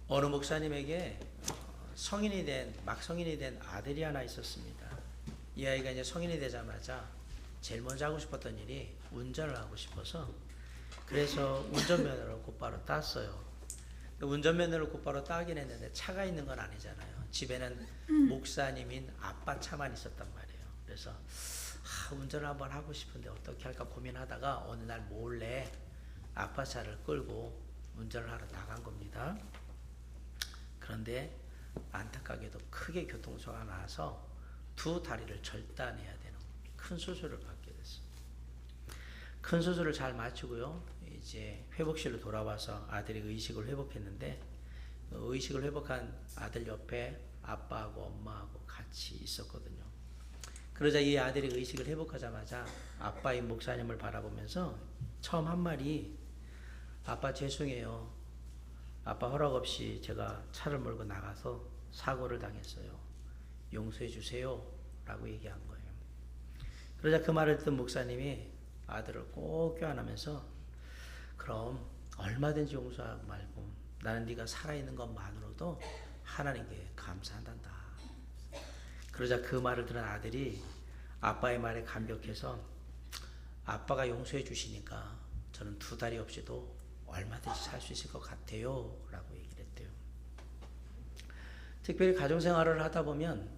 어느 목사님에게 막 성인이 된 아들이 하나 있었습니다. 이 아이가 이제 성인이 되자마자 제일 먼저 하고 싶었던 일이 운전을 하고 싶어서, 그래서 운전면허를 곧바로 땄어요. 운전면허를 곧바로 따긴 했는데 차가 있는 건 아니잖아요. 집에는 목사님인 아빠 차만 있었단 말이에요. 그래서 운전을 한번 하고 싶은데 어떻게 할까 고민하다가 어느 날 몰래 아빠 차를 끌고 운전을 하러 나간 겁니다. 그런데 안타깝게도 크게 교통사고가 나서 두 다리를 절단해야 되는 큰 수술을 받게 됐어요. 큰 수술을 잘 마치고요, 이제 회복실로 돌아와서 아들이 의식을 회복했는데, 의식을 회복한 아들 옆에 아빠하고 엄마하고 같이 있었거든요. 그러자 이 아들이 의식을 회복하자마자 아빠인 목사님을 바라보면서 처음 한 말이, 아빠 죄송해요. 아빠 허락 없이 제가 차를 몰고 나가서 사고를 당했어요. 용서해 주세요. 라고 얘기한 거예요. 그러자 그 말을 듣던 목사님이 아들을 꼭 껴안으면서, 그럼 얼마든지 용서하고 말고 나는 네가 살아있는 것만으로도 하나님께 감사한단다. 그러자 그 말을 들은 아들이 아빠의 말에 감격해서, 아빠가 용서해 주시니까 저는 두 다리 없이도 얼마든지 살 수 있을 것 같아요. 라고 얘기를 했대요. 특별히 가정생활을 하다 보면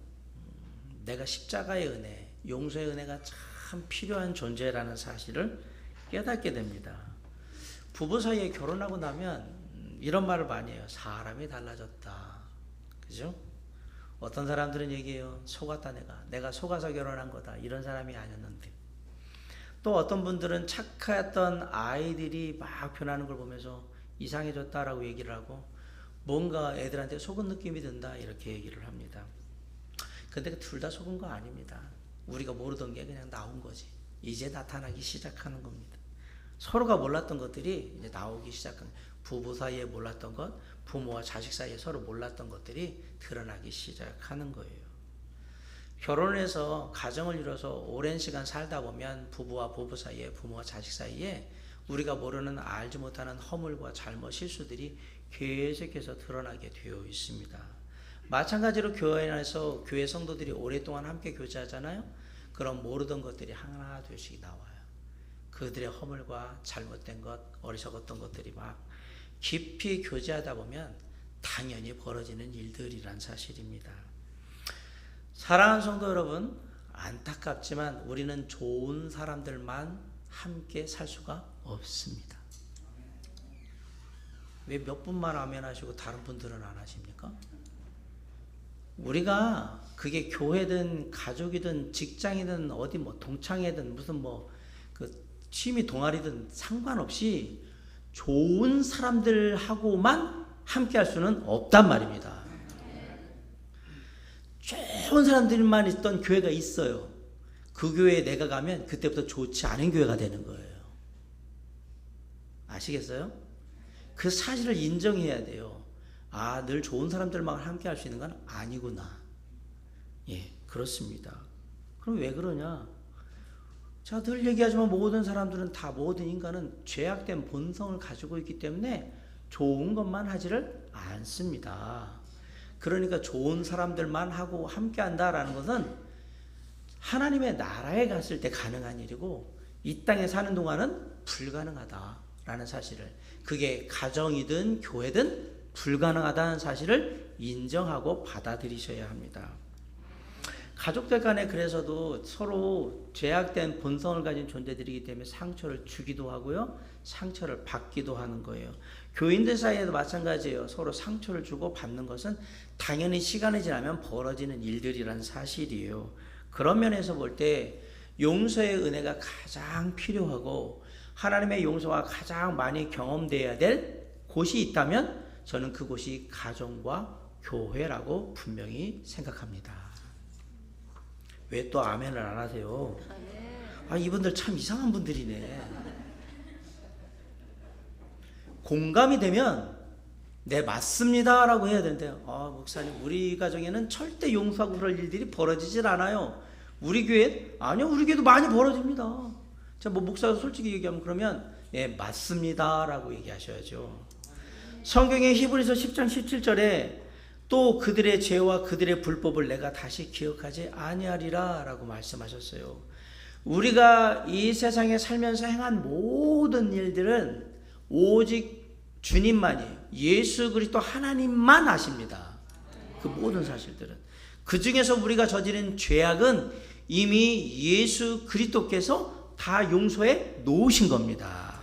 내가 십자가의 은혜, 용서의 은혜가 참 필요한 존재라는 사실을 깨닫게 됩니다. 부부 사이에 결혼하고 나면 이런 말을 많이 해요. 사람이 달라졌다. 그죠? 어떤 사람들은 얘기해요. 속았다 내가 속아서 결혼한 거다. 이런 사람이 아니었는데. 또 어떤 분들은 착했던 아이들이 막 변하는 걸 보면서 이상해졌다라고 얘기를 하고, 뭔가 애들한테 속은 느낌이 든다 이렇게 얘기를 합니다. 근데 둘 다 속은 거 아닙니다. 우리가 모르던 게 그냥 나온 거지. 이제 나타나기 시작하는 겁니다. 서로가 몰랐던 것들이 이제 나오기 시작하는, 부부 사이에 몰랐던 것, 부모와 자식 사이에 서로 몰랐던 것들이 드러나기 시작하는 거예요. 결혼을 해서 가정을 이뤄서 오랜 시간 살다 보면 부부와 부부 사이에, 부모와 자식 사이에 우리가 모르는, 알지 못하는 허물과 잘못, 실수들이 계속해서 드러나게 되어 있습니다. 마찬가지로 교회 안에서 교회 성도들이 오랫동안 함께 교제하잖아요. 그럼 모르던 것들이 하나 둘씩 나와요. 그들의 허물과 잘못된 것, 어리석었던 것들이 막 깊이 교제하다 보면 당연히 벌어지는 일들이란 사실입니다. 사랑하는 성도 여러분, 안타깝지만 우리는 좋은 사람들만 함께 살 수가 없습니다. 왜 몇 분만 아멘하시고 다른 분들은 안 하십니까? 우리가 그게 교회든 가족이든 직장이든 어디 뭐 동창회든 무슨 뭐 그 취미 동아리든 상관없이 좋은 사람들하고만 함께 할 수는 없단 말입니다. 좋은 사람들만 있던 교회가 있어요. 그 교회에 내가 가면 그때부터 좋지 않은 교회가 되는 거예요. 아시겠어요? 그 사실을 인정해야 돼요. 늘 좋은 사람들만 함께 할 수 있는 건 아니구나. 예, 그렇습니다. 그럼 왜 그러냐? 제가 늘 얘기하지만 모든 사람들은 다, 모든 인간은 죄악된 본성을 가지고 있기 때문에 좋은 것만 하지를 않습니다. 그러니까 좋은 사람들만 하고 함께 한다라는 것은 하나님의 나라에 갔을 때 가능한 일이고, 이 땅에 사는 동안은 불가능하다라는 사실을, 그게 가정이든 교회든 불가능하다는 사실을 인정하고 받아들이셔야 합니다. 가족들 간에 그래서도 서로 죄악된 본성을 가진 존재들이기 때문에 상처를 주기도 하고요, 상처를 받기도 하는 거예요. 교인들 사이에도 마찬가지예요. 서로 상처를 주고 받는 것은 당연히 시간이 지나면 벌어지는 일들이란 사실이에요. 그런 면에서 볼 때 용서의 은혜가 가장 필요하고 하나님의 용서가 가장 많이 경험되어야 될 곳이 있다면 저는 그곳이 가정과 교회라고 분명히 생각합니다. 왜 또 아멘을 안 하세요? 이분들 참 이상한 분들이네. 공감이 되면 네 맞습니다 라고 해야 되는데, 목사님 우리 가정에는 절대 용서하고 그럴 일들이 벌어지질 않아요. 우리 교회? 아니요, 우리 교회도 많이 벌어집니다. 자, 목사가 솔직히 얘기하면, 그러면 네 맞습니다 라고 얘기하셔야죠. 성경의 히브리서 10장 17절에 또 그들의 죄와 그들의 불법을 내가 다시 기억하지 아니하리라 라고 말씀하셨어요. 우리가 이 세상에 살면서 행한 모든 일들은 오직 주님만이, 예수 그리스도 하나님만 아십니다. 그 모든 사실들은. 그 중에서 우리가 저지른 죄악은 이미 예수 그리스도께서 다 용서해 놓으신 겁니다.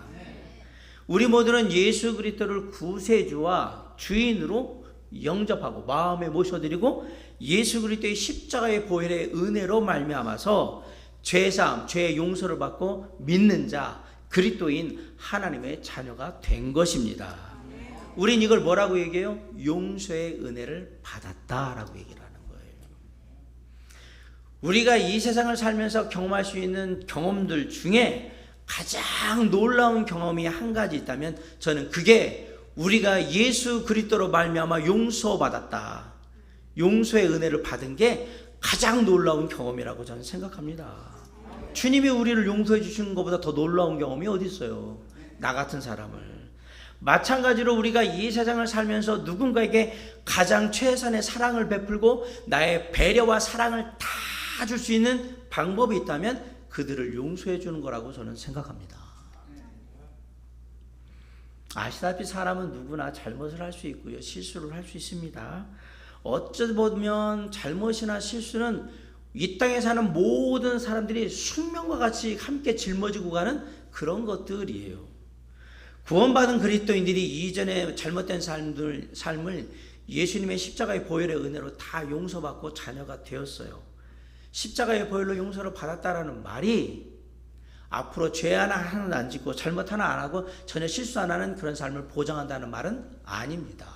우리 모두는 예수 그리스도를 구세주와 주인으로 영접하고 마음에 모셔드리고 예수 그리스도의 십자가의 보혈의 은혜로 말미암아서 죄사함, 죄의 용서를 받고 믿는 자, 그리스도인 하나님의 자녀가 된 것입니다. 우린 이걸 뭐라고 얘기해요? 용서의 은혜를 받았다라고 얘기를 하는 거예요. 우리가 이 세상을 살면서 경험할 수 있는 경험들 중에 가장 놀라운 경험이 한 가지 있다면 저는 그게 우리가 예수 그리스도로 말미암아 용서받았다, 용서의 은혜를 받은 게 가장 놀라운 경험이라고 저는 생각합니다. 주님이 우리를 용서해 주시는 것보다 더 놀라운 경험이 어디 있어요? 나 같은 사람을. 마찬가지로 우리가 이 세상을 살면서 누군가에게 가장 최선의 사랑을 베풀고 나의 배려와 사랑을 다 줄 수 있는 방법이 있다면 그들을 용서해 주는 거라고 저는 생각합니다. 아시다시피 사람은 누구나 잘못을 할 수 있고요, 실수를 할 수 있습니다. 어쩌다 보면 잘못이나 실수는 이 땅에 사는 모든 사람들이 숙명과 같이 함께 짊어지고 가는 그런 것들이에요. 구원받은 그리스도인들이 이전에 잘못된 삶을 예수님의 십자가의 보혈의 은혜로 다 용서받고 자녀가 되었어요. 십자가의 보혈로 용서를 받았다라는 말이 앞으로 죄 하나는 안 짓고 잘못 하나 안 하고 전혀 실수 안 하는 그런 삶을 보장한다는 말은 아닙니다.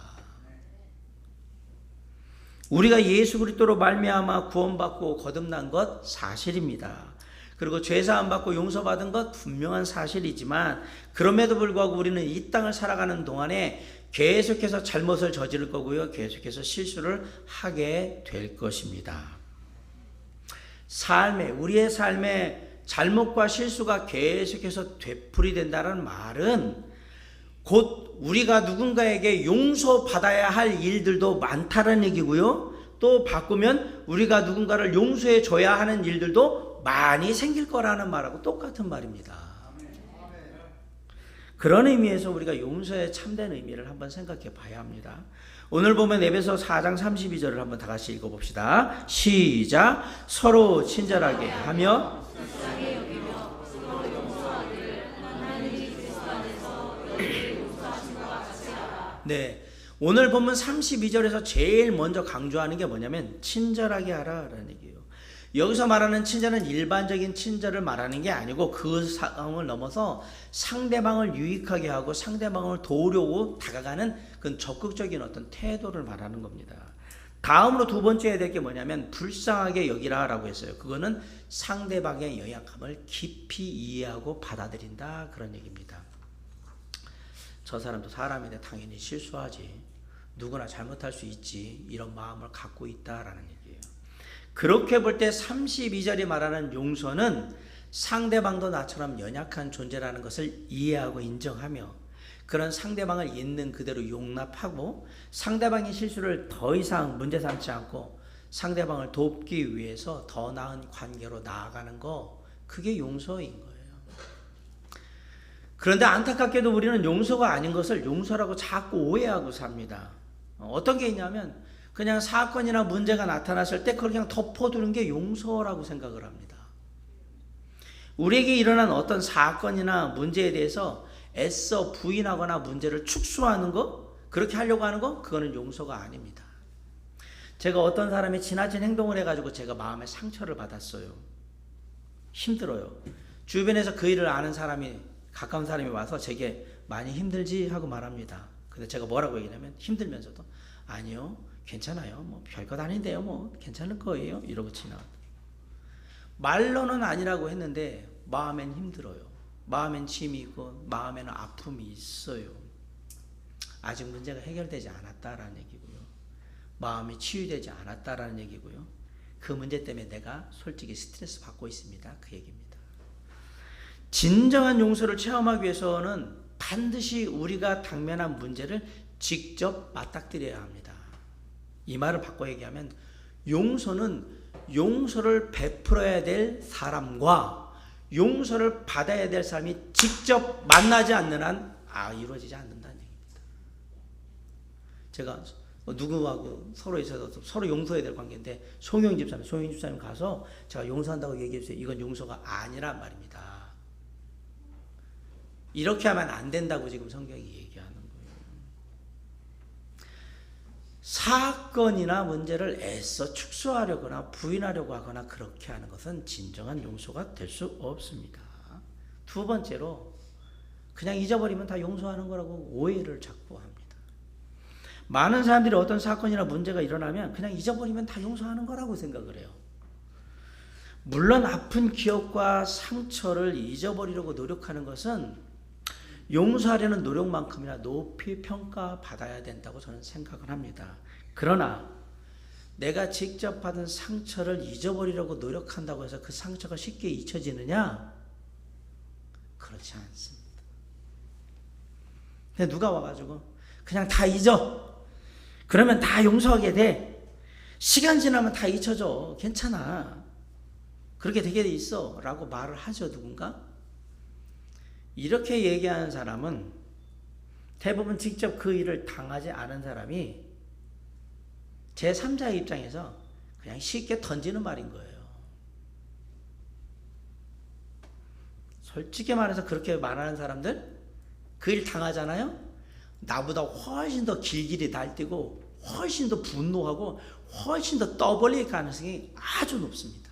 우리가 예수 그리스도로 말미암아 구원받고 거듭난 것 사실입니다. 그리고 죄사함 받고 용서받은 것 분명한 사실이지만 그럼에도 불구하고 우리는 이 땅을 살아가는 동안에 계속해서 잘못을 저지를 거고요, 계속해서 실수를 하게 될 것입니다. 우리의 삶에 잘못과 실수가 계속해서 되풀이된다는 말은 곧 우리가 누군가에게 용서받아야 할 일들도 많다는 얘기고요, 또 바꾸면 우리가 누군가를 용서해 줘야 하는 일들도 많이 생길 거라는 말하고 똑같은 말입니다. 그런 의미에서 우리가 용서의 참된 의미를 한번 생각해 봐야 합니다. 오늘 보면 에베소 4장 32절을 한번 다 같이 읽어봅시다. 시작. 서로 친절하게 하며 네, 오늘 보면 32절에서 제일 먼저 강조하는 게 뭐냐면 친절하게 하라라는 얘기예요. 여기서 말하는 친절은 일반적인 친절을 말하는 게 아니고 그 상황을 넘어서 상대방을 유익하게 하고 상대방을 도우려고 다가가는 그런 적극적인 어떤 태도를 말하는 겁니다. 다음으로 두 번째 해야 될 게 뭐냐면 불쌍하게 여기라 라고 했어요. 그거는 상대방의 연약함을 깊이 이해하고 받아들인다, 그런 얘기입니다. 저 사람도 사람인데 당연히 실수하지, 누구나 잘못할 수 있지, 이런 마음을 갖고 있다라는 얘기예요. 그렇게 볼 때 32절이 말하는 용서는 상대방도 나처럼 연약한 존재라는 것을 이해하고 인정하며 그런 상대방을 있는 그대로 용납하고 상대방의 실수를 더 이상 문제 삼지 않고 상대방을 돕기 위해서 더 나은 관계로 나아가는 거, 그게 용서인 거예요. 그런데 안타깝게도 우리는 용서가 아닌 것을 용서라고 자꾸 오해하고 삽니다. 어떤 게 있냐면 그냥 사건이나 문제가 나타났을 때 그걸 그냥 덮어두는 게 용서라고 생각을 합니다. 우리에게 일어난 어떤 사건이나 문제에 대해서 애써 부인하거나 문제를 축소하는 거, 그렇게 하려고 하는 거, 그거는 용서가 아닙니다. 제가 어떤 사람이 지나친 행동을 해가지고 제가 마음에 상처를 받았어요. 힘들어요. 주변에서 그 일을 아는 사람이, 가까운 사람이 와서 제게 많이 힘들지 하고 말합니다. 근데 제가 뭐라고 얘기냐면 힘들면서도 아니요, 괜찮아요, 뭐 별것 아닌데요, 뭐 괜찮을 거예요, 이러고 지나. 말로는 아니라고 했는데 마음엔 힘들어요. 마음엔 짐이 있고 마음에는 아픔이 있어요. 아직 문제가 해결되지 않았다라는 얘기고요, 마음이 치유되지 않았다라는 얘기고요, 그 문제 때문에 내가 솔직히 스트레스 받고 있습니다, 그 얘기입니다. 진정한 용서를 체험하기 위해서는 반드시 우리가 당면한 문제를 직접 맞닥뜨려야 합니다. 이 말을 바꿔 얘기하면 용서는 용서를 베풀어야 될 사람과 용서를 받아야 될 사람이 직접 만나지 않는 한 이루어지지 않는다는 얘기입니다. 제가 누구하고 서로 있어서 서로 용서해야 될 관계인데 송영 집사님 가서 제가 용서한다고 얘기해 주세요. 이건 용서가 아니란 말입니다. 이렇게 하면 안 된다고 지금 성경이 얘기하는 거예요. 사건이나 문제를 애써 축소하려거나 부인하려고 하거나 그렇게 하는 것은 진정한 용서가 될 수 없습니다. 두 번째로 그냥 잊어버리면 다 용서하는 거라고 오해를 자꾸 합니다. 많은 사람들이 어떤 사건이나 문제가 일어나면 그냥 잊어버리면 다 용서하는 거라고 생각을 해요. 물론 아픈 기억과 상처를 잊어버리려고 노력하는 것은 용서하려는 노력만큼이나 높이 평가받아야 된다고 저는 생각을 합니다. 그러나 내가 직접 받은 상처를 잊어버리려고 노력한다고 해서 그 상처가 쉽게 잊혀지느냐? 그렇지 않습니다. 근데 누가 와가지고 그냥 다 잊어. 그러면 다 용서하게 돼. 시간 지나면 다 잊혀져. 괜찮아. 그렇게 되게 돼 있어. 라고 말을 하죠, 누군가? 이렇게 얘기하는 사람은 대부분 직접 그 일을 당하지 않은 사람이 제3자의 입장에서 그냥 쉽게 던지는 말인 거예요. 솔직히 말해서 그렇게 말하는 사람들 그 일 당하잖아요? 나보다 훨씬 더 길길이 날뛰고 훨씬 더 분노하고 훨씬 더 떠벌릴 가능성이 아주 높습니다.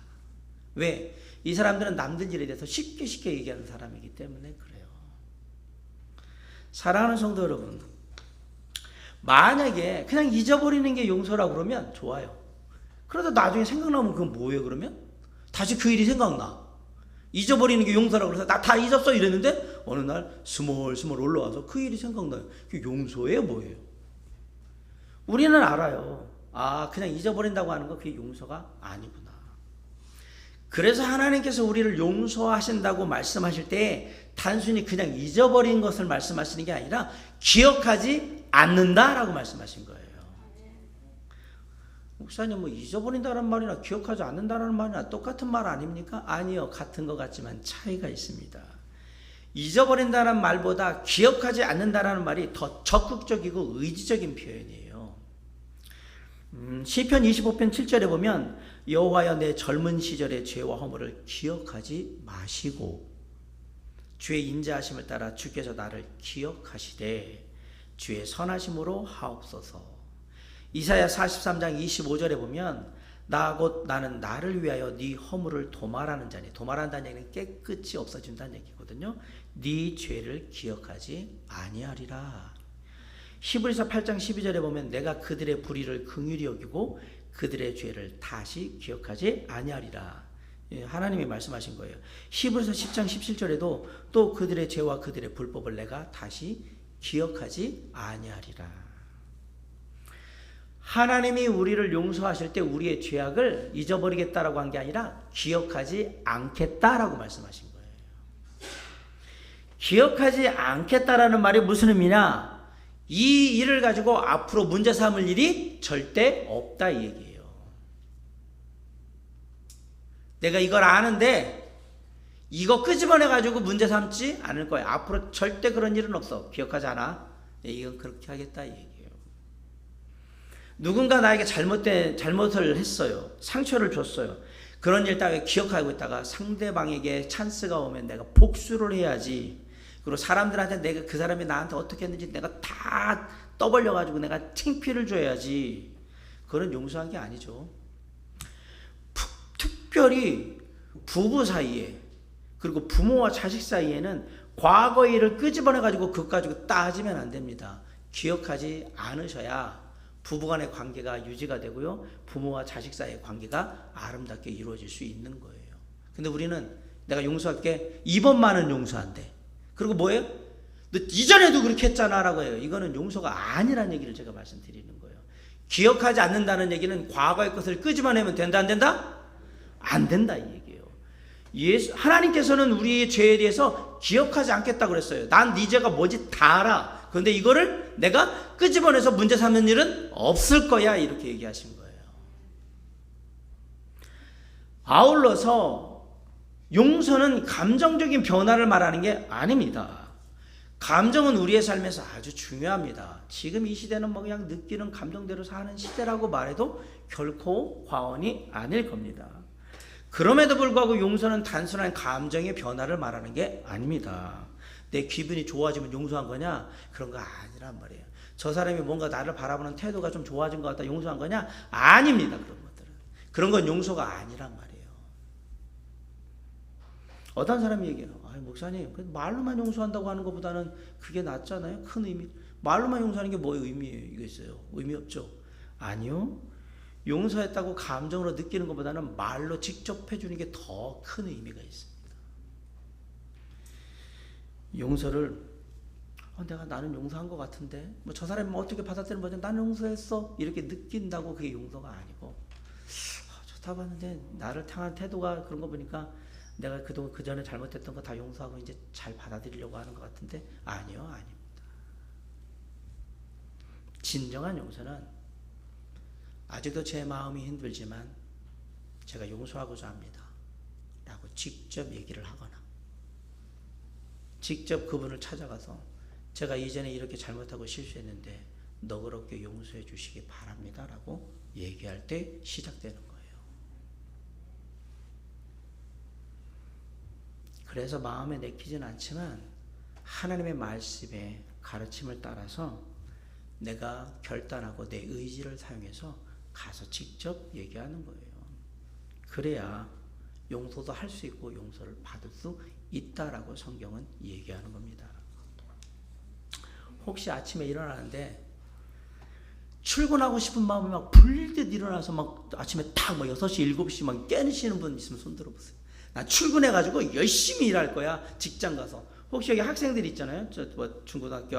왜? 이 사람들은 남들 일에 대해서 쉽게 얘기하는 사람이기 때문에 그래요. 사랑하는 성도 여러분, 만약에 그냥 잊어버리는 게 용서라고 그러면 좋아요. 그러다 나중에 생각나면 그건 뭐예요 그러면? 다시 그 일이 생각나. 잊어버리는 게 용서라고 그래서 나 다 잊었어 이랬는데 어느 날 스멀스멀 올라와서 그 일이 생각나요. 그게 용서예요 뭐예요? 우리는 알아요. 그냥 잊어버린다고 하는 거 그게 용서가 아니구나. 그래서 하나님께서 우리를 용서하신다고 말씀하실 때 단순히 그냥 잊어버린 것을 말씀하시는 게 아니라 기억하지 않는다라고 말씀하신 거예요. 목사님 잊어버린다는 말이나 기억하지 않는다는 말이나 똑같은 말 아닙니까? 아니요. 같은 것 같지만 차이가 있습니다. 잊어버린다는 말보다 기억하지 않는다는 말이 더 적극적이고 의지적인 표현이에요. 시편 25편 7절에 보면 여호와여 내 젊은 시절의 죄와 허물을 기억하지 마시고 주의 인자하심을 따라 주께서 나를 기억하시되 주의 선하심으로 하옵소서. 이사야 43장 25절에 보면 나 곧 나는 나를 위하여 네 허물을 도말하는 자니, 도말한다는 얘기는 깨끗이 없어진다는 얘기거든요. 네 죄를 기억하지 아니하리라. 히브리서 8장 12절에 보면 내가 그들의 불의를 긍휼히 여기고 그들의 죄를 다시 기억하지 아니하리라. 하나님이 말씀하신 거예요. 히브리서 10장 17절에도 또 그들의 죄와 그들의 불법을 내가 다시 기억하지 아니하리라. 하나님이 우리를 용서하실 때 우리의 죄악을 잊어버리겠다라고 한 게 아니라 기억하지 않겠다라고 말씀하신 거예요. 기억하지 않겠다라는 말이 무슨 의미냐? 이 일을 가지고 앞으로 문제 삼을 일이 절대 없다 이 얘기예요. 내가 이걸 아는데 이거 끄집어내 가지고 문제 삼지 않을 거야. 앞으로 절대 그런 일은 없어. 기억하지 않아? 이건 그렇게 하겠다 이 얘기예요. 누군가 나에게 잘못을 했어요. 상처를 줬어요. 그런 일 따위에 기억하고 있다가 상대방에게 찬스가 오면 내가 복수를 해야지. 그리고 사람들한테 내가 그 사람이 나한테 어떻게 했는지 내가 다 떠벌려가지고 내가 창피를 줘야지. 그건 용서한 게 아니죠. 특별히 부부 사이에 그리고 부모와 자식 사이에는 과거의 일을 끄집어내가지고 그것 가지고 따지면 안 됩니다. 기억하지 않으셔야 부부간의 관계가 유지가 되고요. 부모와 자식 사이의 관계가 아름답게 이루어질 수 있는 거예요. 근데 우리는 내가 용서할게. 이번만은 용서한대. 그리고 뭐예요? 너 이전에도 그렇게 했잖아 라고 해요. 이거는 용서가 아니라는 얘기를 제가 말씀드리는 거예요. 기억하지 않는다는 얘기는 과거의 것을 끄집어내면 된다 안 된다? 안 된다 이 얘기예요. 하나님께서는 우리의 죄에 대해서 기억하지 않겠다고 그랬어요. 난 네 죄가 뭐지 다 알아. 그런데 이거를 내가 끄집어내서 문제 삼는 일은 없을 거야. 이렇게 얘기하신 거예요. 아울러서 용서는 감정적인 변화를 말하는 게 아닙니다. 감정은 우리의 삶에서 아주 중요합니다. 지금 이 시대는 뭐 그냥 느끼는 감정대로 사는 시대라고 말해도 결코 과언이 아닐 겁니다. 그럼에도 불구하고 용서는 단순한 감정의 변화를 말하는 게 아닙니다. 내 기분이 좋아지면 용서한 거냐? 그런 거 아니란 말이에요. 저 사람이 뭔가 나를 바라보는 태도가 좀 좋아진 것 같다 용서한 거냐? 아닙니다. 그런 것들은. 그런 건 용서가 아니란 말이에요. 어떤 사람이 얘기해요. 목사님, 말로만 용서한다고 하는 것보다는 그게 낫잖아요. 큰 의미. 말로만 용서하는 게 뭐 의미가 있어요? 의미 없죠. 아니요. 용서했다고 감정으로 느끼는 것보다는 말로 직접 해주는 게 더 큰 의미가 있습니다. 용서를 내가 나는 용서한 것 같은데 뭐 저 사람이 뭐 어떻게 받아들이는 거지? 나는 용서했어 이렇게 느낀다고 그게 용서가 아니고 좋다 봤는데 나를 향한 태도가 그런 거 보니까 내가 그동안 그 전에 잘못했던 거 다 용서하고 이제 잘 받아들이려고 하는 것 같은데 아니요, 아닙니다. 진정한 용서는 아직도 제 마음이 힘들지만 제가 용서하고자 합니다 라고 직접 얘기를 하거나 직접 그분을 찾아가서 제가 이전에 이렇게 잘못하고 실수했는데 너그럽게 용서해 주시기 바랍니다 라고 얘기할 때 시작되는 거예요. 그래서 마음에 내키진 않지만 하나님의 말씀에 가르침을 따라서 내가 결단하고 내 의지를 사용해서 가서 직접 얘기하는 거예요. 그래야 용서도 할 수 있고 용서를 받을 수 있다라고 성경은 얘기하는 겁니다. 혹시 아침에 일어나는데 출근하고 싶은 마음이 막 불듯 일어나서 막 아침에 딱 뭐 6시, 7시 막 깨시는 분 있으면 손 들어보세요. 나 출근해가지고 열심히 일할 거야. 직장 가서. 혹시 여기 학생들 있잖아요. 뭐 중고등학교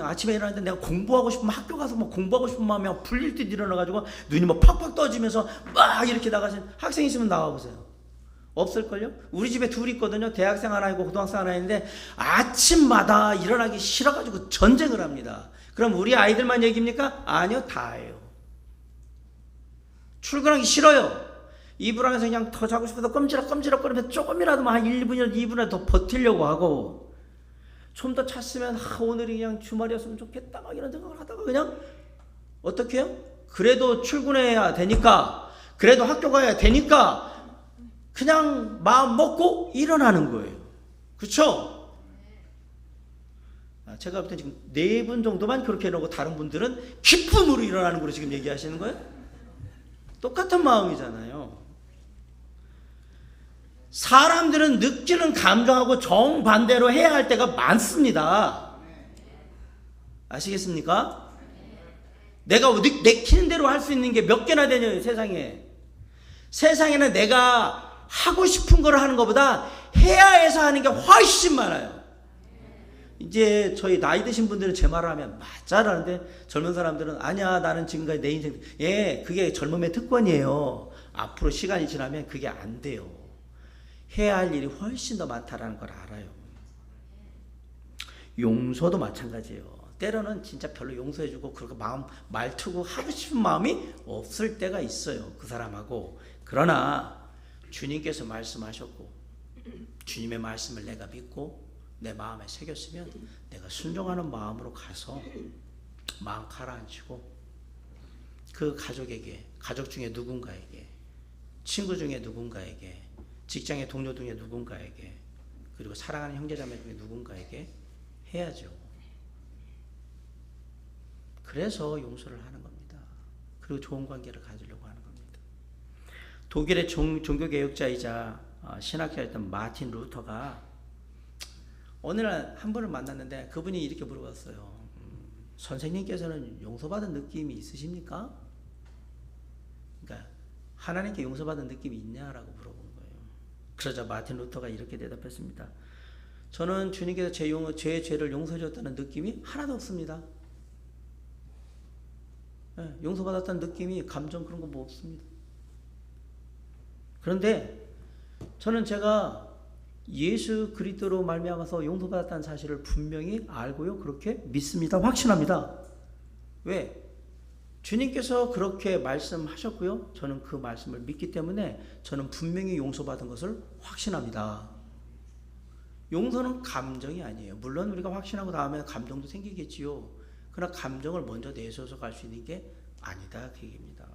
아침에 일어났는데 내가 공부하고 싶으면 학교 가서 뭐 공부하고 싶은 마음이 막 불릴 듯 일어나가지고 눈이 뭐 팍팍 떠지면서 막 이렇게 나가신 학생 있으면 나와보세요. 없을걸요? 우리 집에 둘이 있거든요. 대학생 하나 있고 고등학생 하나 있는데 아침마다 일어나기 싫어가지고 전쟁을 합니다. 그럼 우리 아이들만 얘기입니까? 아니요, 다예요. 출근하기 싫어요. 이불 안에서 그냥 더 자고 싶어서 껌지락껌지락거리면서 조금이라도 한 1분이라도 2분이라도 더 버티려고 하고 좀 더 찼으면 오늘이 그냥 주말이었으면 좋겠다 막 이런 생각을 하다가 그냥 어떻게 해요? 그래도 출근해야 되니까 그래도 학교 가야 되니까 그냥 마음 먹고 일어나는 거예요. 그렇죠? 제가 볼 때 지금 4분 정도만 그렇게 해놓고 다른 분들은 기쁨으로 일어나는 거로 지금 얘기하시는 거예요? 똑같은 마음이잖아요. 사람들은 느끼는 감정하고 정반대로 해야 할 때가 많습니다. 아시겠습니까? 내가 내키는 대로 할 수 있는 게 몇 개나 되냐 세상에. 세상에는 내가 하고 싶은 걸 하는 것보다 해야 해서 하는 게 훨씬 많아요. 이제 저희 나이 드신 분들은 제 말을 하면 맞아라는데 젊은 사람들은 아니야 나는 지금까지 내 인생 그게 젊음의 특권이에요. 앞으로 시간이 지나면 그게 안 돼요. 해야 할 일이 훨씬 더 많다라는 걸 알아요. 용서도 마찬가지예요. 때로는 진짜 별로 용서해주고 그렇게 말투고 하고 싶은 마음이 없을 때가 있어요. 그 사람하고. 그러나 주님께서 말씀하셨고 주님의 말씀을 내가 믿고 내 마음에 새겼으면 내가 순종하는 마음으로 가서 마음 가라앉히고 그 가족에게, 가족 중에 누군가에게, 친구 중에 누군가에게, 직장의 동료 중에 누군가에게, 그리고 사랑하는 형제자매 중에 누군가에게 해야죠. 그래서 용서를 하는 겁니다. 그리고 좋은 관계를 가지려고 하는 겁니다. 독일의 종교개혁자이자 신학자였던 마틴 루터가 어느 날 한 분을 만났는데 그분이 이렇게 물어봤어요. 선생님께서는 용서받은 느낌이 있으십니까? 그러니까 하나님께 용서받은 느낌이 있냐라고 물어본 거예요. 그러자 마틴 루터가 이렇게 대답했습니다. 저는 주님께서 제 죄를 용서해 줬다는 느낌이 하나도 없습니다. 용서받았다는 느낌이 감정 그런 거 뭐 없습니다. 그런데 저는 제가 예수 그리스도로 말미암아서 용서받았다는 사실을 분명히 알고요. 그렇게 믿습니다. 확신합니다. 왜? 주님께서 그렇게 말씀하셨고요. 저는 그 말씀을 믿기 때문에 저는 분명히 용서받은 것을 확신합니다. 용서는 감정이 아니에요. 물론 우리가 확신하고 다음에 감정도 생기겠지요. 그러나 감정을 먼저 내세워서 갈 수 있는 게 아니다. 그 얘기입니다.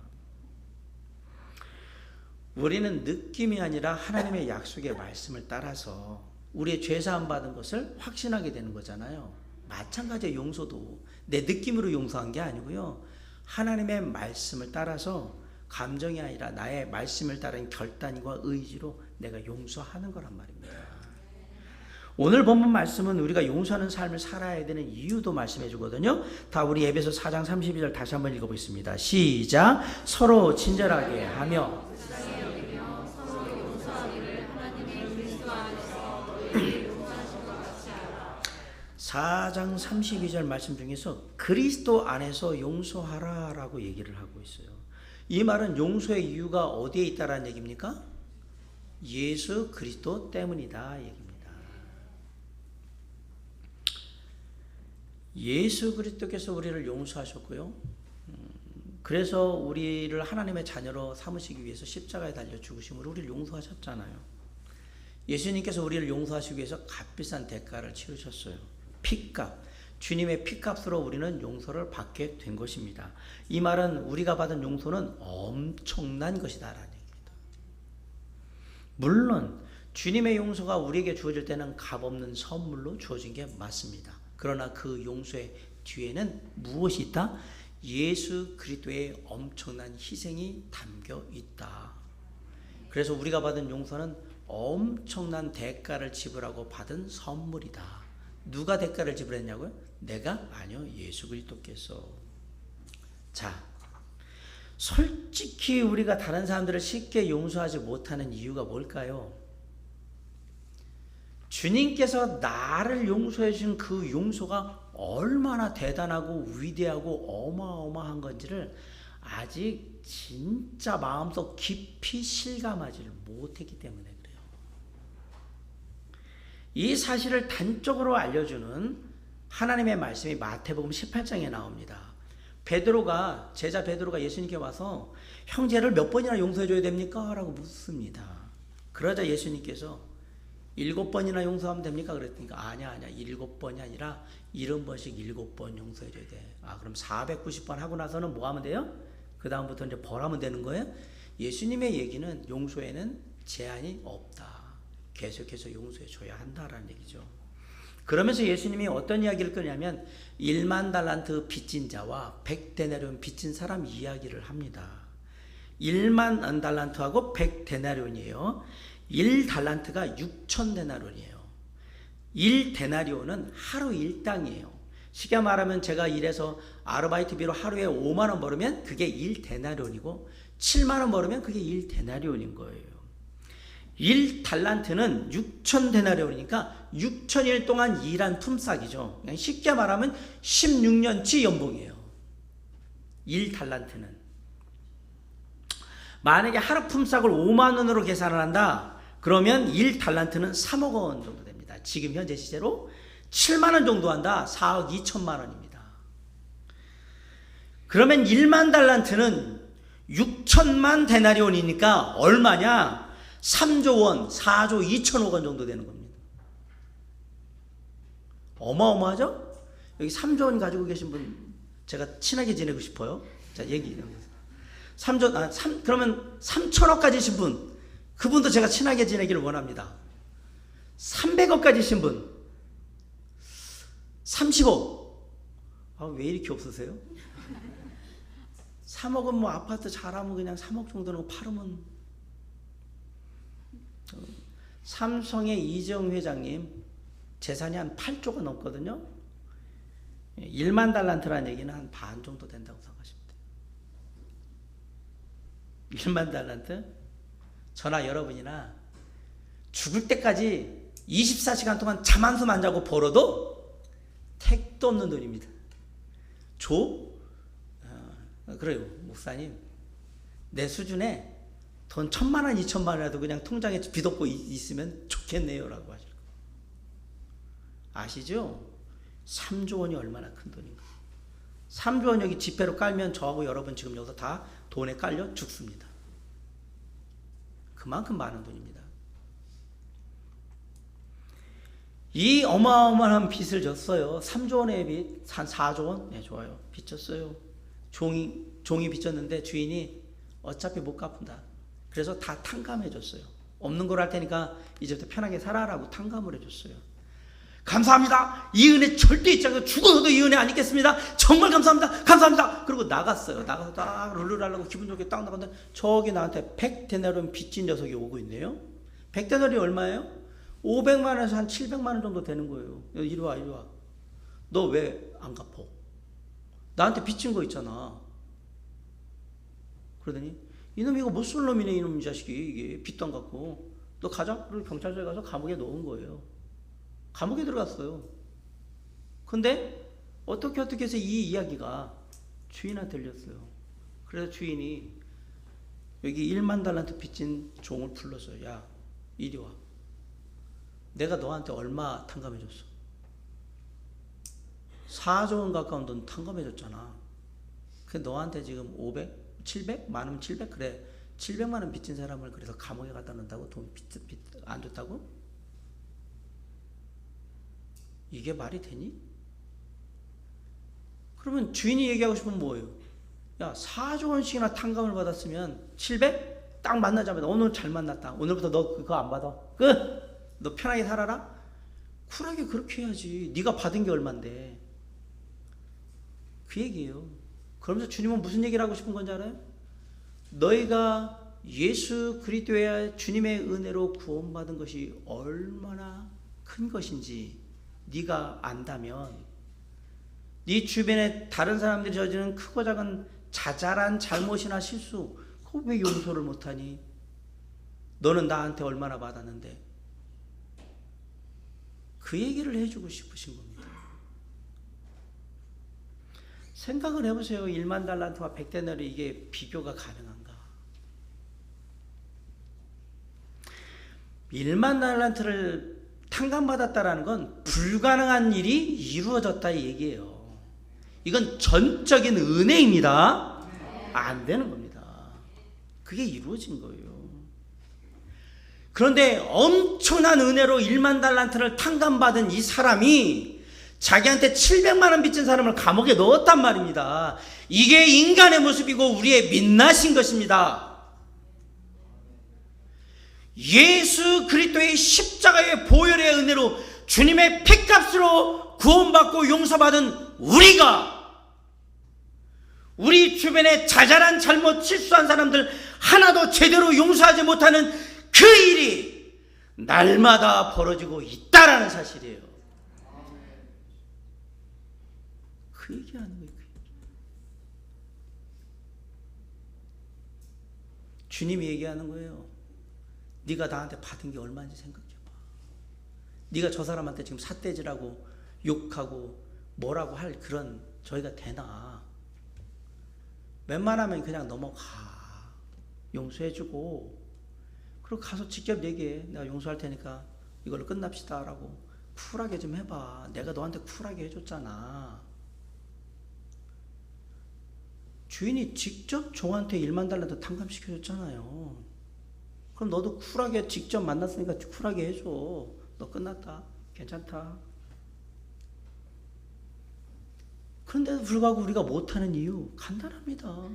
우리는 느낌이 아니라 하나님의 약속의 말씀을 따라서 우리의 죄사함 받은 것을 확신하게 되는 거잖아요. 마찬가지의 용서도 내 느낌으로 용서한 게 아니고요. 하나님의 말씀을 따라서 감정이 아니라 나의 말씀을 따른 결단과 의지로 내가 용서하는 거란 말입니다. 오늘 본문 말씀은 우리가 용서하는 삶을 살아야 되는 이유도 말씀해 주거든요. 다 우리 에베소 4장 32절 다시 한번 읽어보겠습니다. 시작. 서로 친절하게 하며 4장 32절 말씀 중에서 그리스도 안에서 용서하라 라고 얘기를 하고 있어요. 이 말은 용서의 이유가 어디에 있다라는 얘기입니까? 예수 그리스도 때문이다 얘기입니다. 예수 그리스도께서 우리를 용서하셨고요. 그래서 우리를 하나님의 자녀로 삼으시기 위해서 십자가에 달려 죽으심으로 우리를 용서하셨잖아요. 예수님께서 우리를 용서하시기 위해서 값비싼 대가를 치르셨어요. 피값, 주님의 피값으로 우리는 용서를 받게 된 것입니다. 이 말은 우리가 받은 용서는 엄청난 것이다라는 얘기입니다. 물론 주님의 용서가 우리에게 주어질 때는 값없는 선물로 주어진 게 맞습니다. 그러나 그 용서의 뒤에는 무엇이 있다? 예수 그리스도의 엄청난 희생이 담겨 있다. 그래서 우리가 받은 용서는 엄청난 대가를 지불하고 받은 선물이다. 누가 대가를 지불했냐고요? 내가? 아니요. 예수 그리스도께서. 자, 솔직히 우리가 다른 사람들을 쉽게 용서하지 못하는 이유가 뭘까요? 주님께서 나를 용서해 주신 그 용서가 얼마나 대단하고 위대하고 어마어마한 건지를 아직 진짜 마음속 깊이 실감하지를 못했기 때문에 그래요. 이 사실을 단적으로 알려주는 하나님의 말씀이 마태복음 18장에 나옵니다. 제자 베드로가 예수님께 와서 형제를 몇 번이나 용서해 줘야 됩니까? 라고 묻습니다. 그러자 예수님께서 7번이나 용서하면 됩니까? 그랬더니까 아니야 7번이 아니라 70번씩 7번 용서해 줘야 돼. 그럼 490번 하고 나서는 뭐 하면 돼요? 그 다음부터 이제 벌하면 되는 거예요? 예수님의 얘기는 용서에는 제한이 없다. 계속해서 용서해 줘야 한다라는 얘기죠. 그러면서 예수님이 어떤 이야기를 꺼냐면 1만 달란트 빚진 자와 100데나리온 빚진 사람 이야기를 합니다. 1만 달란트하고 100데나리온이에요. 1달란트가 6,000데나리온이에요. 1데나리온은 하루 일당이에요. 쉽게 말하면 제가 일해서 아르바이트비로 하루에 5만 원 벌으면 그게 1데나리온이고 7만 원 벌으면 그게 1데나리온인 거예요. 1달란트는 6,000데나리온이니까 6,000일 동안 일한 품삯이죠. 그냥 쉽게 말하면 16년치 연봉이에요. 1달란트는. 만약에 하루 품삯을 5만 원으로 계산을 한다. 그러면 1달란트는 3억 원 정도 됩니다. 지금 현재 시세로 7만 원 정도 한다. 4억 2천만 원입니다. 그러면 1만 달란트는 6천만 데나리온이니까 얼마냐? 3조 원, 4조 2천억 원 정도 되는 겁니다. 어마어마하죠? 여기 3조 원 가지고 계신 분 제가 친하게 지내고 싶어요. 자, 그러면 3천억 가지신 분, 그분도 제가 친하게 지내기를 원합니다. 300억 가지신 분, 30억. 왜 이렇게 없으세요? 3억은 뭐 아파트 잘하면 그냥 3억 정도는 팔으면. 삼성의 이재용 회장님 재산이 한 8조가 넘거든요. 1만 달란트라는 얘기는 한 반 정도 된다고 생각하시면 돼요. 1만 달란트? 저나 여러분이나 죽을 때까지 24시간 동안 잠 한숨 안 자고 벌어도 택도 없는 돈입니다. 그래요 목사님, 내 수준에 돈 1,000만 원, 2,000만 원이라도 그냥 통장에 빚없고 있으면 좋겠네요 라고 하죠. 아시죠? 3조 원이 얼마나 큰 돈인가. 3조 원 여기 지폐로 깔면 저하고 여러분 지금 여기서 다 돈에 깔려 죽습니다. 그만큼 많은 돈입니다. 이 어마어마한 빚을 졌어요. 3조 원의 빚, 한 4조 원? 네, 좋아요. 빚 졌어요. 종이 빚졌는데 주인이 어차피 못 갚는다. 그래서 다 탕감해 줬어요. 없는 걸 할 테니까 이제부터 편하게 살아라고 탕감을 해줬어요. 감사합니다. 이 은혜 절대 잊지 않고 죽어서도 이 은혜 안 잊겠습니다. 정말 감사합니다. 감사합니다. 그리고 나갔어요. 나가서 딱 룰루랄라고 기분 좋게 딱 나갔는데 저기 나한테 100데나리온 빚진 녀석이 오고 있네요. 100데나리온이 얼마예요? 500만 원에서 한 700만 원 정도 되는 거예요. 이리 와, 이리 와. 너 왜 안 갚어? 나한테 빚진 거 있잖아. 그러더니 이놈 이거 못 쓸 놈이네, 이놈 이 자식이. 이게 빚도 안 갚고. 너 가자. 그리고 경찰서에 가서 감옥에 넣은 거예요. 감옥에 들어갔어요. 근데 어떻게 해서 이 이야기가 주인한테 들렸어요. 그래서 주인이 여기 1만 달란트 빚진 종을 불러서 야, 이리 와. 내가 너한테 얼마 탕감해 줬어? 4조 원 가까운 돈 탕감해 줬잖아. 그래 너한테 지금 500, 700? 많으면 700? 그래 700만 원 빚진 사람을 그래서 감옥에 갖다 놓는다고? 돈 안 줬다고? 이게 말이 되니? 그러면 주인이 얘기하고 싶은 뭐예요? 야, 4조 원씩이나 탕감을 받았으면 700? 딱 만나자마자 오늘 잘 만났다. 오늘부터 너 그거 안 받아. 끝! 너 편하게 살아라? 쿨하게 그렇게 해야지. 네가 받은 게 얼만데. 그 얘기예요. 그러면서 주님은 무슨 얘기를 하고 싶은 건지 알아요? 너희가 예수 그리스도의 주님의 은혜로 구원받은 것이 얼마나 큰 것인지 네가 안다면 네 주변에 다른 사람들이 저지르는 크고 작은 자잘한 잘못이나 실수 그거 왜 용서를 못하니? 너는 나한테 얼마나 받았는데. 그 얘기를 해주고 싶으신 겁니다. 생각을 해보세요. 1만 달란트와 100데나리 이게 비교가 가능한가? 1만 달란트를 탕감받았다라는 건 불가능한 일이 이루어졌다 이 얘기예요. 이건 전적인 은혜입니다. 안 되는 겁니다. 그게 이루어진 거예요. 그런데 엄청난 은혜로 1만 달란트를 탕감받은 이 사람이 자기한테 700만 원 빚진 사람을 감옥에 넣었단 말입니다. 이게 인간의 모습이고 우리의 민낯인 것입니다. 예수 그리스도의 십자가의 보혈의 은혜로 주님의 피값으로 구원받고 용서받은 우리가 우리 주변에 자잘한 잘못 실수한 사람들 하나도 제대로 용서하지 못하는 그 일이 날마다 벌어지고 있다라는 사실이에요. 그 얘기하는 거예요. 주님이 얘기하는 거예요. 네가 나한테 받은 게 얼마인지 생각해봐. 네가 저 사람한테 지금 삿대질하고 욕하고 뭐라고 할 그런 저희가 되나? 웬만하면 그냥 넘어가. 용서해주고 그리고 가서 직접 얘기해. 내가 용서할 테니까 이걸로 끝납시다 라고 쿨하게 좀 해봐. 내가 너한테 쿨하게 해줬잖아. 주인이 직접 종한테 1만 달란트 탕감시켜줬잖아요. 그럼 너도 쿨하게 직접 만났으니까 쿨하게 해줘. 너 끝났다. 괜찮다. 그런데도 불구하고 우리가 못하는 이유 간단합니다.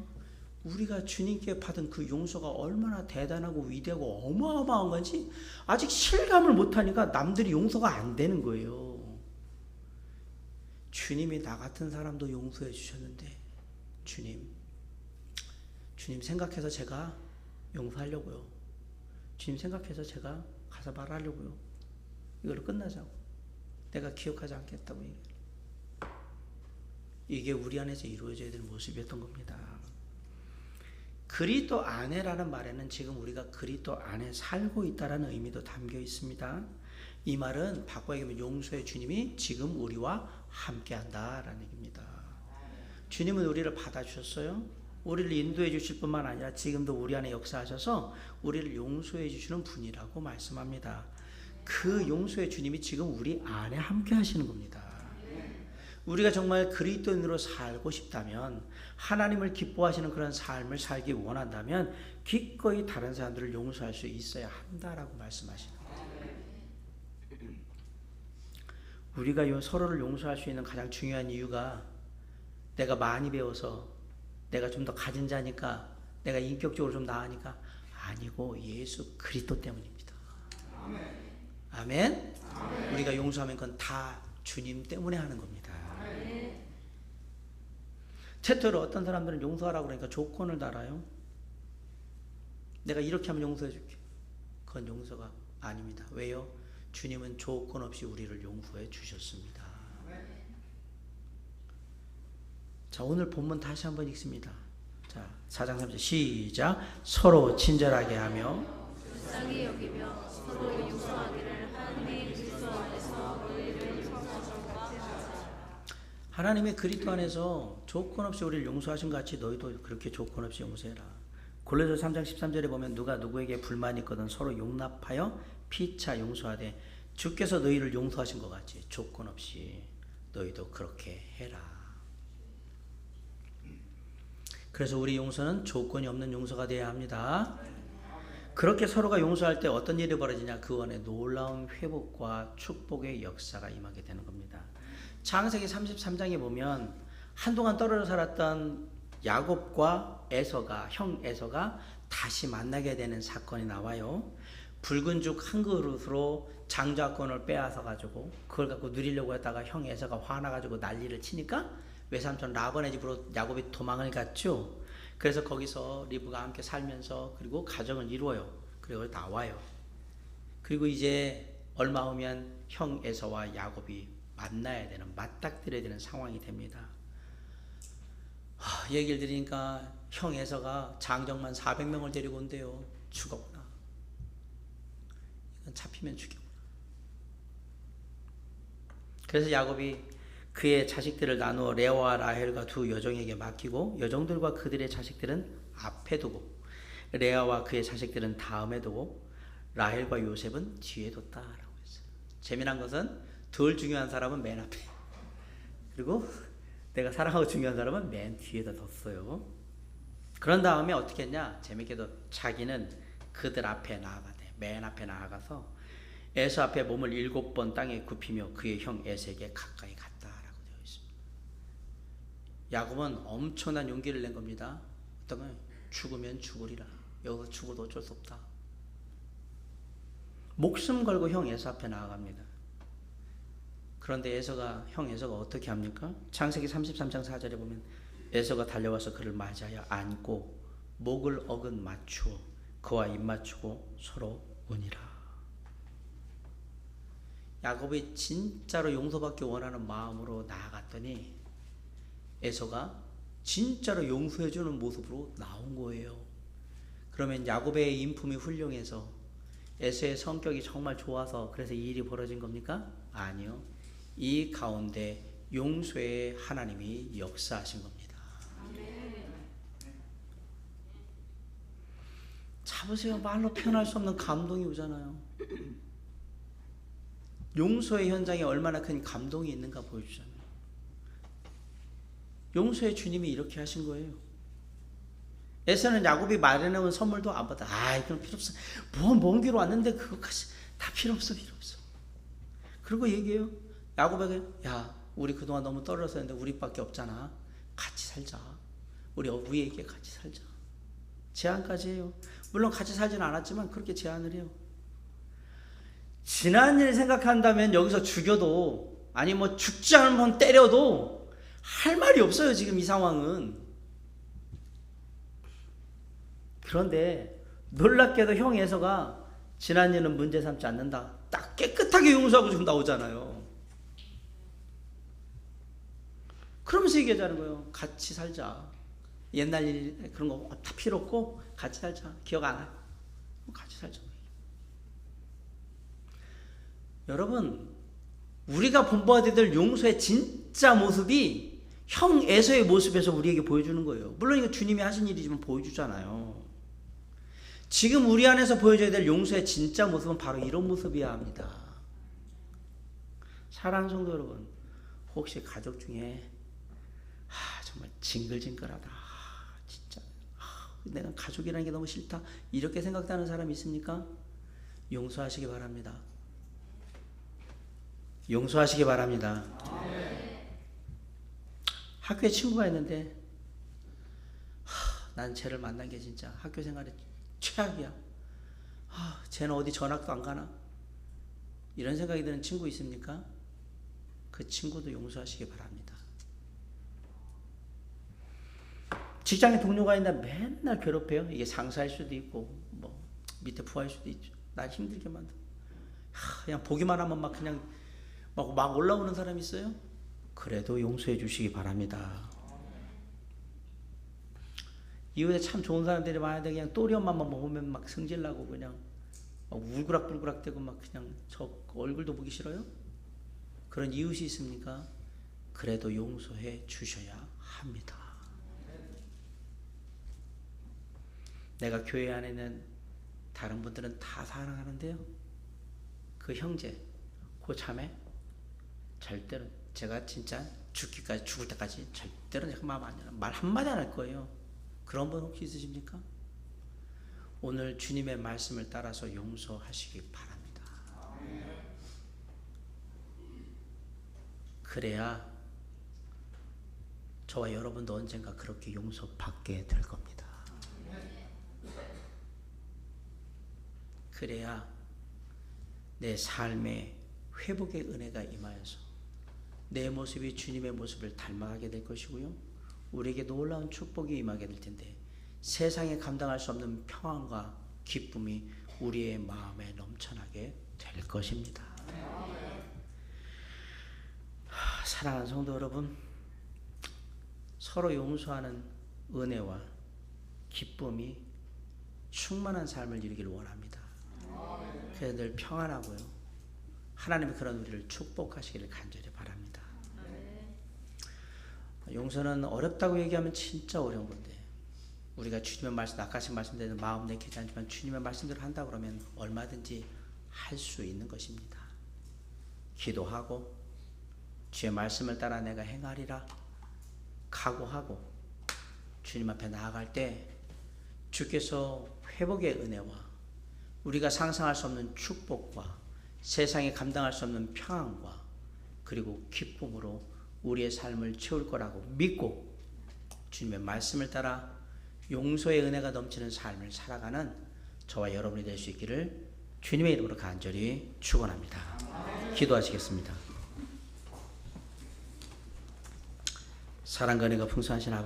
우리가 주님께 받은 그 용서가 얼마나 대단하고 위대하고 어마어마한 건지 아직 실감을 못하니까 남들이 용서가 안 되는 거예요. 주님이 나 같은 사람도 용서해 주셨는데 주님 생각해서 제가 용서하려고요. 주님 생각해서 제가 가서 말하려고요. 이걸로 끝나자고. 내가 기억하지 않겠다고 얘기해요. 이게 우리 안에서 이루어져야 될 모습이었던 겁니다. 그리스도 안에라는 말에는 지금 우리가 그리스도 안에 살고 있다라는 의미도 담겨 있습니다. 이 말은 바꿔 얘기하면 용서의 주님이 지금 우리와 함께 한다라는 얘기입니다. 주님은 우리를 받아주셨어요. 우리를 인도해 주실 뿐만 아니라 지금도 우리 안에 역사하셔서 우리를 용서해 주시는 분이라고 말씀합니다. 그 용서의 주님이 지금 우리 안에 함께 하시는 겁니다. 우리가 정말 그리스도인으로 살고 싶다면, 하나님을 기뻐하시는 그런 삶을 살기 원한다면 기꺼이 다른 사람들을 용서할 수 있어야 한다라고 말씀하시는 거예요. 우리가 서로를 용서할 수 있는 가장 중요한 이유가 내가 많이 배워서, 내가 좀 더 가진 자니까, 내가 인격적으로 좀 나으니까 아니고 예수 그리스도 때문입니다. 아멘. 우리가 용서하면 그건 다 주님 때문에 하는 겁니다. 때때로 어떤 사람들은 용서하라고 그러니까 조건을 달아요. 내가 이렇게 하면 용서해 줄게. 그건 용서가 아닙니다. 왜요? 주님은 조건 없이 우리를 용서해 주셨습니다. 자, 오늘 본문 다시 한번 읽습니다. 자, 4장 3절 시작. 서로 친절하게 하며 불쌍히 여기며 서로 용서하기를 하나님의 그리스도 안에서 너희를 용서하셨과 하나님의 그리스도 안에서 조건 없이 우리를 용서하신 것 같이 너희도 그렇게 조건 없이 용서해라. 골로새 3장 13절에 보면 누가 누구에게 불만이 있거든 서로 용납하여 피차 용서하되 주께서 너희를 용서하신 것 같이 조건 없이 너희도 그렇게 해라. 그래서 우리 용서는 조건이 없는 용서가 되어야 합니다. 그렇게 서로가 용서할 때 어떤 일이 벌어지냐? 그 안에 놀라운 회복과 축복의 역사가 임하게 되는 겁니다. 창세기 33장에 보면 한동안 떨어져 살았던 야곱과 에서가, 형 에서가 다시 만나게 되는 사건이 나와요. 붉은 죽 한 그릇으로 장자권을 빼앗아 가지고 그걸 갖고 누리려고 했다가 형 에서가 화나 가지고 난리를 치니까 외삼촌 라반의 집으로 야곱이 도망을 갔죠. 그래서 거기서 리브가 함께 살면서 그리고 가정을 이루어요. 그리고 나와요. 그리고 이제 얼마 후면 형 에서와 야곱이 만나야 되는, 맞닥뜨려야 되는 상황이 됩니다. 얘기를 들으니까 형 에서가 장정만 400명을 데리고 온대요. 죽었구나. 이건 잡히면 죽였구나. 그래서 야곱이 그의 자식들을 나누어 레아와 라헬과 두 여종에게 맡기고 여종들과 그들의 자식들은 앞에 두고 레아와 그의 자식들은 다음에 두고 라헬과 요셉은 뒤에 뒀다라고 했어요. 재미난 것은 덜 중요한 사람은 맨 앞에, 그리고 내가 사랑하고 중요한 사람은 맨 뒤에다 뒀어요. 그런 다음에 어떻게 했냐? 재밌게도 자기는 그들 앞에 나아가대. 맨 앞에 나아가서 에서 앞에 몸을 7번 땅에 굽히며 그의 형 에서에게 가까이 갔다라고 되어 있습니다. 야곱은 엄청난 용기를 낸 겁니다. 어떤 건 죽으면 죽으리라. 여기서 죽어도 어쩔 수 없다. 목숨 걸고 형 에서 앞에 나아갑니다. 그런데 형 에서가 어떻게 합니까? 창세기 33장 4절에 보면 에서가 달려와서 그를 맞이하여 안고 목을 어긋 맞추어 그와 입 맞추고 서로 우니라. 야곱이 진짜로 용서받기 원하는 마음으로 나아갔더니 에서가 진짜로 용서해주는 모습으로 나온 거예요. 그러면 야곱의 인품이 훌륭해서 에서의 성격이 정말 좋아서 그래서 이 일이 벌어진 겁니까? 아니요. 이 가운데 용서의 하나님이 역사하신 겁니다. 잡으세요. 말로 표현할 수 없는 감동이 오잖아요. 용서의 현장에 얼마나 큰 감동이 있는가 보여주잖아요. 용서의 주님이 이렇게 하신 거예요. 에서는 야곱이 마련해온 선물도 안 받아. 이건 필요 없어. 먼 길 왔는데 그것까지 다 필요 없어. 그리고 얘기해요. 야곱에게, 야, 우리 그동안 너무 떨어져 있는데 우리밖에 없잖아. 같이 살자. 우리 위에게 같이 살자. 제안까지 해요. 물론 같이 살지는 않았지만 그렇게 제안을 해요. 지난 일 생각한다면 여기서 죽여도, 아니 뭐 죽지 않으면 때려도 할 말이 없어요. 지금 이 상황은. 그런데 놀랍게도 형 에서가 지난 일은 문제 삼지 않는다. 딱 깨끗하게 용서하고 지금 나오잖아요. 그러면서 얘기하자는 거예요. 같이 살자. 옛날 일 그런 거 다 필요 없고 같이 살자. 기억 안 해. 같이 살자. 여러분, 우리가 본받아야 될 용서의 진짜 모습이 형 에서의 모습에서 우리에게 보여주는 거예요. 물론 이거 주님이 하신 일이지만 보여주잖아요. 지금 우리 안에서 보여줘야 될 용서의 진짜 모습은 바로 이런 모습이어야 합니다. 사랑하는 성도 여러분, 혹시 가족 중에 정말 징글징글하다, 진짜 내가 가족이라는 게 너무 싫다 이렇게 생각하는 사람이 있습니까? 용서하시기 바랍니다. 용서하시기 바랍니다. 학교에 친구가 있는데 난 쟤를 만난 게 진짜 학교 생활에 최악이야. 쟤는 어디 전학도 안 가나? 이런 생각이 드는 친구 있습니까? 그 친구도 용서하시기 바랍니다. 직장에 동료가 있는데 맨날 괴롭혀요. 이게 상사일 수도 있고 뭐 밑에 부하일 수도 있죠. 날 힘들게 만들어. 그냥 보기만 하면 막 그냥 막 올라오는 사람이 있어요. 그래도 용서해 주시기 바랍니다. 이웃에 참 좋은 사람들이 많은데 그냥 또리 엄마만 보면 막 성질나고 그냥 막 울그락불그락 대고 막 그냥 저 얼굴도 보기 싫어요? 그런 이웃이 있습니까? 그래도 용서해 주셔야 합니다. 내가 교회 안에 있는 다른 분들은 다 사랑하는데요. 그 형제, 그 자매 절대로 제가 진짜 죽을 때까지 절대로 내가 마음 안 열어. 말 한마디 안 할 거예요. 그런 분 혹시 있으십니까? 오늘 주님의 말씀을 따라서 용서하시기 바랍니다. 그래야 저와 여러분도 언젠가 그렇게 용서받게 될 겁니다. 그래야 내 삶에 회복의 은혜가 임하여서 내 모습이 주님의 모습을 닮아가게 될 것이고요. 우리에게 놀라운 축복이 임하게 될 텐데 세상에 감당할 수 없는 평안과 기쁨이 우리의 마음에 넘쳐나게 될 것입니다. 사랑하는 성도 여러분, 서로 용서하는 은혜와 기쁨이 충만한 삶을 이루기를 원합니다. 그래서 늘 평안하고요. 하나님이 그런 우리를 축복하시기를 간절히 바랍니다. 용서는 어렵다고 얘기하면 진짜 어려운 건데 우리가 주님의 말씀, 아까씩 말씀드린 마음 내키지 않지만 주님의 말씀대로 한다 그러면 얼마든지 할 수 있는 것입니다. 기도하고 주의 말씀을 따라 내가 행하리라 각오하고 주님 앞에 나아갈 때 주께서 회복의 은혜와 우리가 상상할 수 없는 축복과 세상에 감당할 수 없는 평안과 그리고 기쁨으로 우리의 삶을 채울 거라고 믿고 주님의 말씀을 따라 용서의 은혜가 넘치는 삶을 살아가는 저와 여러분이 될 수 있기를 주님의 이름으로 간절히 축원합니다. 기도하시겠습니다. 사랑과 은혜가 풍성하신 아버지